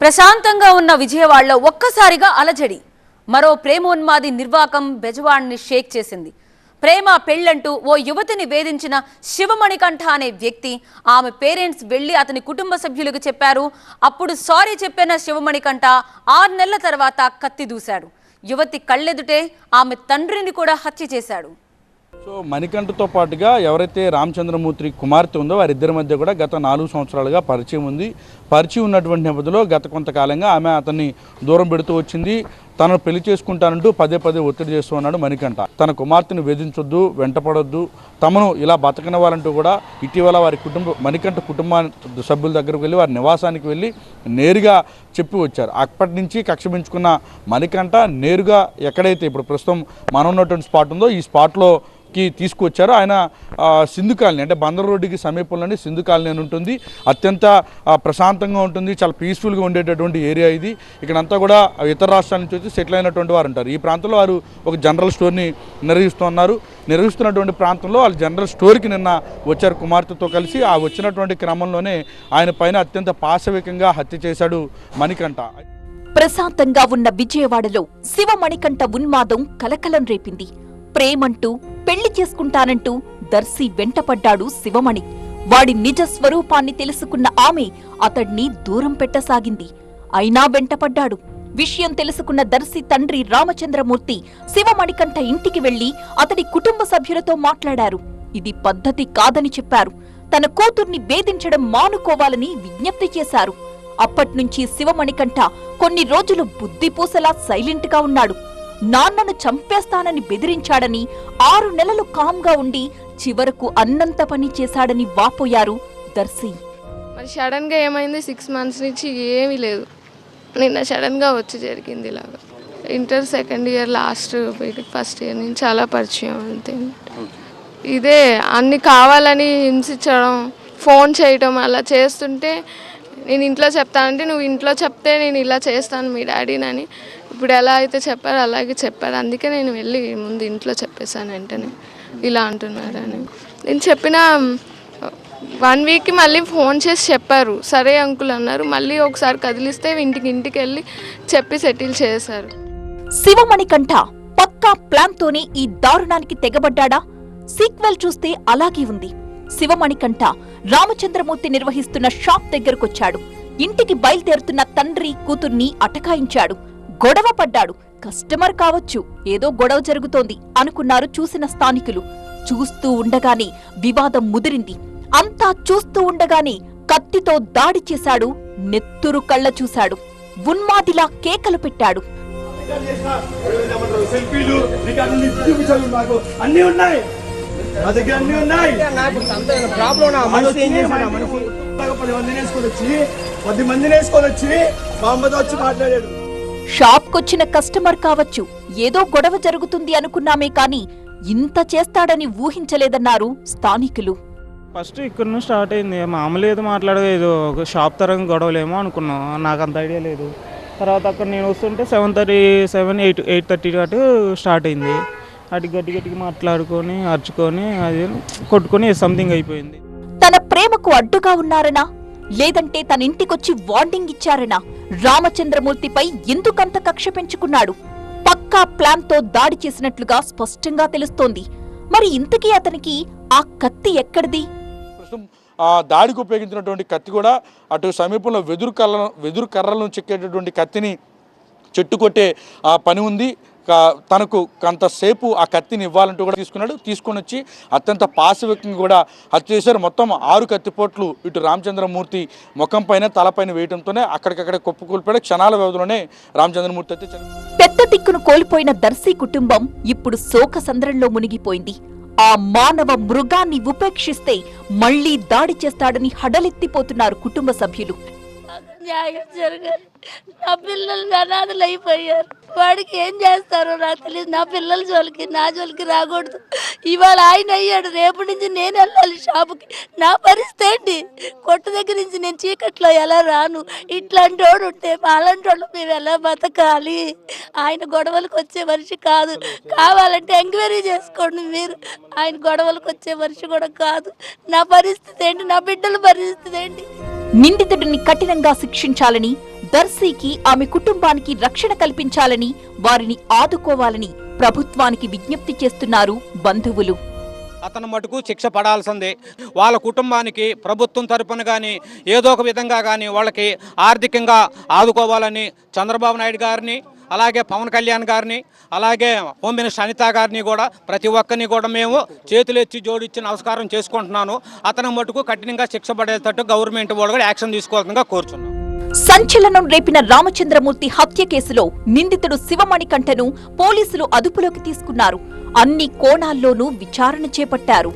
ప్రశాంతంగా ఉన్న విజయవాడలో ఒక్కసారిగా అలజడి. మరో ప్రేమోన్మాది నిర్వాకం బెజవాడ్ని షేక్ చేసింది. ప్రేమ పెళ్లంటూ ఓ యువతిని వేధించిన శివమణికంఠ అనే వ్యక్తి ఆమె పేరెంట్స్ వెళ్లి అతని కుటుంబ సభ్యులకు చెప్పారు. అప్పుడు సారీ చెప్పిన శివమణికంఠ 6 నెలల తర్వాత కత్తి దూశాడు. యువతి కళ్ళెదుటే ఆమె తండ్రిని కూడా హత్య చేశాడు. సో మణికంఠతో పాటుగా ఎవరైతే రామచంద్రమూర్తి కుమార్తె ఉందో వారిద్దరి మధ్య కూడా గత 4 సంవత్సరాలుగా పరిచయం ఉంది. పరిచయం ఉన్నటువంటి నేపథ్యంలో గత కొంతకాలంగా ఆమె అతన్ని దూరం పెడుతూ వచ్చింది. తనను పెళ్లి చేసుకుంటానంటూ పదే ఒత్తిడి చేస్తూ ఉన్నాడు మణికంఠ. తన కుమార్తెను వేధించొద్దు, వెంటపడొద్దు, తమను ఇలా బతకనివ్వాలంటూ కూడా ఇటీవల వారి మణికంఠ కుటుంబ సభ్యుల దగ్గరకు వెళ్ళి వారి నివాసానికి వెళ్ళి నేరుగా చెప్పి వచ్చారు. అప్పటి నుంచి కక్ష పెంచుకున్న మణికంఠ నేరుగా ఎక్కడైతే ఇప్పుడు ప్రస్తుతం మనం ఉన్నటువంటి స్పాట్ ఉందో ఈ స్పాట్లో తీసుకువచ్చారు. ఆయన సింధు కాలనీ అంటే బందర్ రోడ్డుకి సమీపంలోనే సింధు కాలనీ అని ఉంటుంది. అత్యంత ప్రశాంతంగా ఉంటుంది, చాలా పీస్ఫుల్గా ఉండేటటువంటి ఏరియా ఇది. ఇక్కడంతా కూడా ఇతర రాష్ట్రాల నుంచి వచ్చి సెటిల్ అయినటువంటి వారు ఉంటారు. ఈ ప్రాంతంలో వారు ఒక జనరల్ స్టోర్ని నిర్వహిస్తున్నటువంటి ప్రాంతంలో వాళ్ళు జనరల్ స్టోర్కి నిన్న వచ్చారు కుమార్తెతో కలిసి. ఆ వచ్చినటువంటి క్రమంలోనే ఆయన పైన అత్యంత పాశవికంగా హత్య చేశాడు మణికంఠ. ప్రశాంతంగా ఉన్న విజయవాడలో శివమణికంఠ ఉన్మాదం కలకలం రేపింది. ప్రేమంటూ పెళ్లి చేసుకుంటానంటూ దర్శి వెంటపడ్డాడు శివమణి. వాడి నిజ స్వరూపాన్ని తెలుసుకున్న ఆమె అతడ్ని దూరం పెట్టసాగింది. అయినా వెంటపడ్డాడు. విషయం తెలుసుకున్న దర్శి తండ్రి రామచంద్రమూర్తి శివమణికంఠ ఇంటికి వెళ్లి అతడి కుటుంబ సభ్యులతో మాట్లాడారు. ఇది పద్ధతి కాదని చెప్పారు. తన కూతుర్ని వేధించడం మానుకోవాలని విజ్ఞప్తి చేశారు. అప్పట్నుంచి శివమణికంఠ కొన్ని రోజులు బుద్ధిపూసలా సైలెంట్ గా ఉన్నాడు. నాన్నను చంపేస్తానని బెదిరించాడని 6 నెలలు కామ్గా ఉండి చివరకు అన్నంత పని చేశాడని వాపోయారు దర్శి. మరి సడన్ గా ఏమైంది? 6 మంత్స్ నుంచి ఏమీ లేదు. నిన్న సడన్ గా వచ్చి జరిగింది ఇలాగా. Inter second year last first year నుంచి చాలా పరిచయం అంతే. ఇదే అన్ని కావాలని హింసించడం, ఫోన్ చేయడం అలా చేస్తుంటే నేను ఇంట్లో చెప్తానంటే నువ్వు ఇంట్లో చెప్తే నేను ఇలా చేస్తాను మీ డాడీనని. ఇప్పుడు ఎలా అయితే చెప్పారో అలాగే చెప్పారు. అందుకే నేను వెళ్ళి ముందు ఇంట్లో చెప్పేశాను. వెంటనే ఇలా అంటున్నారని నేను చెప్పిన 1 వీక్కి మళ్ళీ ఫోన్ చేసి చెప్పారు. సరే అంకుల్ అన్నారు. మళ్ళీ ఒకసారి కదిలిస్తే ఇంటికి వెళ్ళి చెప్పి సెటిల్ చేశారు. శివమణికంఠ పక్కా ప్లాన్తోనే ఈ దారుణానికి తెగబడ్డాడా? సీక్వెల్ చూస్తే అలాగే ఉంది. శివమణికంఠ రామచంద్రమూర్తి నిర్వహిస్తున్న షాప్ దగ్గరకొచ్చాడు. ఇంటికి బయలుదేరుతున్న తండ్రి కూతుర్ని అటకాయించాడు. గొడవ పడ్డాడు. కస్టమర్ కావచ్చు, ఏదో గొడవ జరుగుతోంది అనుకున్నారు చూసిన స్థానికులు. చూస్తూ ఉండగానే వివాదం ముదిరింది. అంతా చూస్తూ ఉండగానే కత్తితో దాడి చేశాడు. నెత్తురు కళ్ళ చూశాడు. ఉన్మాదిలా కేకలు పెట్టాడు. షాప్కొచ్చిన కస్టమర్ కావచ్చు, ఏదో గొడవ జరుగుతుంది అనుకున్నామే కాని ఇంత చేస్తాడని ఊహించలేదన్నారు స్థానికులు. ఫస్ట్ ఇక్కడ నుంచి స్టార్ట్ అయింది. మామూలు ఏదో మాట్లాడేది ఒక షాప్ తరంగా గొడవలేమో అనుకున్నాం. నాకు అంత ఐడియా లేదు. తర్వాత అక్కడ నేను వస్తుంటే 7:30 అటు స్టార్ట్ అయింది. అటు గట్టిగా మాట్లాడుకొని అరుచుకొని అది కొట్టుకొని సంథింగ్ అయిపోయింది. తన ప్రేమకు అడ్డుగా ఉన్నారనా లేదంటే తన ఇంటికొచ్చి వార్నింగ్ ఇచ్చారనా? రామచంద్రమూర్తిపై ఎందుకంత కక్ష పెంచుకున్నాడు? పక్కా ప్లాన్తో దాడి చేసినట్లుగా స్పష్టంగా తెలుస్తోంది. మరి ఇంతకీ అతనికి ఆ కత్తి ఎక్కడిది? దాడికి ఉపయోగించినటువంటి కత్తి కూడా అటు సమీపంలో వెదురు కర్రలను చెక్కేటటువంటి కత్తిని చెట్టు కొట్టే పని ఉంది. తనకు కొంతసేపు ఆ కత్తిని ఇవ్వాలంటూ కూడా తీసుకొని వచ్చి అత్యంత పాశవికంగా కూడా హత్య చేశారు. మొత్తం 6 కత్తిపోట్లు ఇటు రామచంద్రమూర్తి ముఖం పైన తలపైన వేయడంతోనే అక్కడికక్కడే కుప్పకూలిపోయాడు. క్షణాల వ్యవధిలోనే రామచంద్రమూర్తి అయితే పెద్ద దిక్కును కోల్పోయిన దర్శి కుటుంబం ఇప్పుడు శోక సంద్రంలో మునిగిపోయింది. ఆ మానవ మృగాన్ని ఉపేక్షిస్తే మళ్లీ దాడి చేస్తాడని హడలెత్తిపోతున్నారు కుటుంబ సభ్యులు. న్యాయం జరగాలి. నా పిల్లలు అనాథలు అయిపోయారు. వాడికి ఏం చేస్తారో నాకు తెలియదు. నా పిల్లల జోలికి నా జోలికి రాకూడదు. ఇవాళ ఆయన అయ్యాడు, రేపు నుంచి నేను వెళ్ళాలి షాపుకి. నా పరిస్థితి ఏంటి? కొట్టు దగ్గర నుంచి నేను చీకట్లో ఎలా రాను? ఇట్లాంటి వాడు ఉంటే అలాంటి వాళ్ళు మేము ఎలా బతకాలి? ఆయన గొడవలకు వచ్చే మనిషి కాదు. కావాలంటే ఎంక్వైరీ చేసుకోండి మీరు. ఆయన గొడవలకు వచ్చే మనిషి కూడా కాదు. నా పరిస్థితి ఏంటి? నా బిడ్డల పరిస్థితి ఏంటి? నిందితుడిని కఠినంగా శిక్షించాలని, దర్శికి ఆమె కుటుంబానికి రక్షణ కల్పించాలని, వారిని ఆదుకోవాలని ప్రభుత్వానికి విజ్ఞప్తి చేస్తున్నారు బంధువులు. అతను మటుకు శిక్ష పడాల్సిందే. వాళ్ళ కుటుంబానికి ప్రభుత్వం తరపున కానీ ఏదో ఒక విధంగా కానీ వాళ్ళకి ఆర్థికంగా ఆదుకోవాలని చంద్రబాబు నాయుడు గారిని, అలాగే పవన్ కళ్యాణ్ గారిని, అలాగే హోమ్ మినిస్టర్ అనిత గారిని కూడా ప్రతి ఒక్కరిని కూడా మేము చేతులెత్తి జోడించి నమస్కారం చేసుకుంటున్నాను. అతను మటుకు కఠినంగా శిక్ష పడేటట్టు గవర్నమెంట్ వాళ్ళు కూడా యాక్షన్ తీసుకోవాల్సిందిగా కోరుచున్నాం. సంచలనం రేపిన రామచంద్రమూర్తి హత్య కేసులో నిందితుడు శివమణికంఠను పోలీసులు అదుపులోకి తీసుకున్నారు. అన్ని కోణాల్లోనూ విచారణ చేపట్టారు.